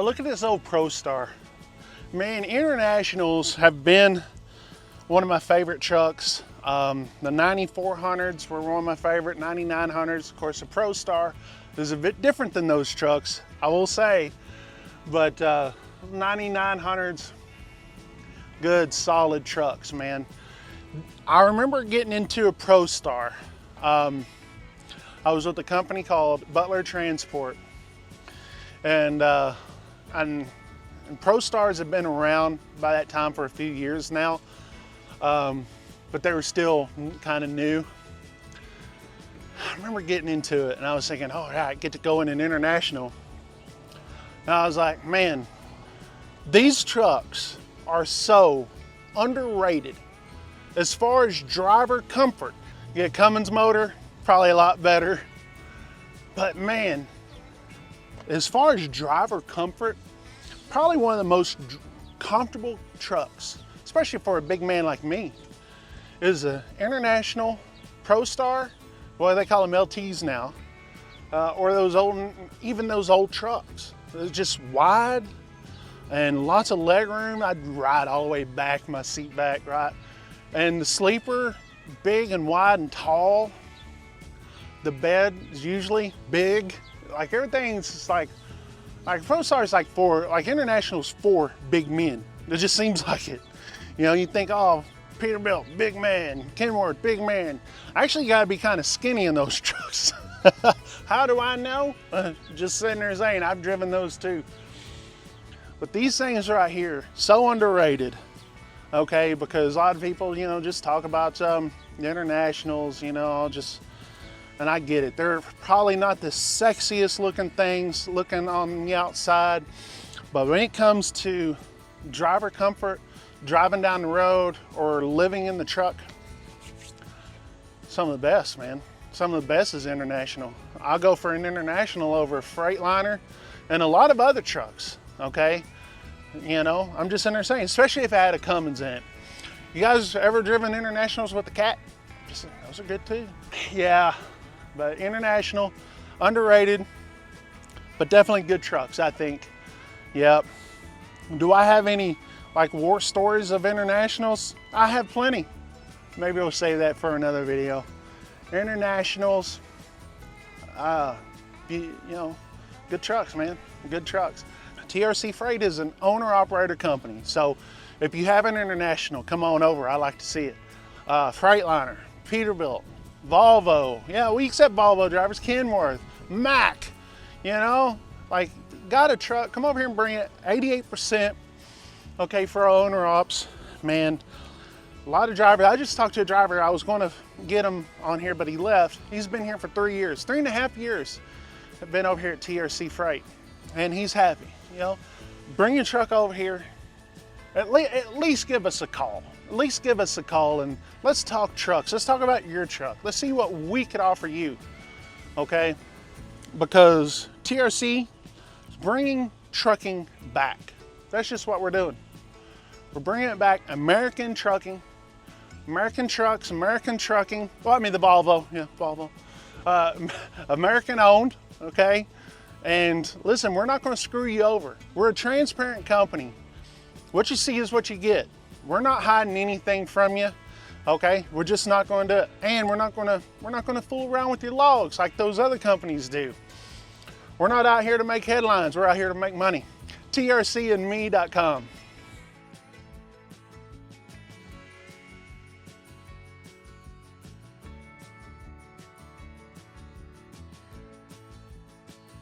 look at this old ProStar. Man, Internationals have been one of my favorite trucks. The 9400s were one of my favorite, 9900s. Of course, the ProStar is a bit different than those trucks, I will say. But 9900s, good, solid trucks, man. I remember getting into a ProStar. I was with a company called Butler Transport. And ProStars have been around by that time for a few years now, but they were still kind of new. I remember getting into it and I was thinking, oh, yeah, I get to go in an International. And I was like, man, these trucks are so underrated. As far as driver comfort, you get Cummins motor, probably a lot better. But man, as far as driver comfort, probably one of the most comfortable trucks, especially for a big man like me, is an International ProStar. Well, they call them LTs now, or those old, even those old trucks. It's just wide and lots of leg room. I'd ride all the way back, my seat back, right? And the sleeper, big and wide and tall. The bed is usually big. Like everything's just like ProStar is like International's for big men. It just seems like it. You know, you think, oh, Peterbilt, big man. Kenworth, big man. Actually, you gotta be kind of skinny in those trucks. How do I know? Just sitting there saying, I've driven those too. But these things right here, so underrated. Okay, because a lot of people, you know, just talk about the Internationals, you know, and I get it. They're probably not the sexiest looking things looking on the outside, but when it comes to driver comfort, driving down the road or living in the truck, some of the best, man. Some of the best is International. I'll go for an International over a Freightliner and a lot of other trucks, okay? You know, I'm just in there saying, especially if I had a Cummins in it. You guys ever driven Internationals with the cat? Those are good too. Yeah, but International, underrated, but definitely good trucks, I think. Yep. Do I have any like war stories of Internationals? I have plenty. Maybe we'll save that for another video. Internationals, you know, good trucks, man, good trucks. TRC Freight is an owner-operator company, so if you have an International, come on over. I like to see it. Freightliner, Peterbilt, Volvo. Yeah, we accept Volvo drivers. Kenworth, Mack. You know, like, got a truck, come over here and bring it. 88%. Okay, for our owner ops, man. A lot of drivers. I just talked to a driver. I was going to get him on here, but he left. He's been here for 3 years, 3.5 years. I've been over here at TRC Freight, and he's happy. You know, bring your truck over here. At least give us a call. At least give us a call and let's talk trucks. Let's talk about your truck. Let's see what we could offer you, okay? Because TRC is bringing trucking back. That's just what we're doing. We're bringing it back. American trucking, American trucks, American trucking. Well, I mean the Volvo, yeah, Volvo. American owned, okay? And listen, we're not going to screw you over. We're a transparent company. What you see is what you get. We're not hiding anything from you, okay? We're just not going to, and we're not going to fool around with your logs like those other companies do. We're not out here to make headlines. We're out here to make money. TRCandme.com.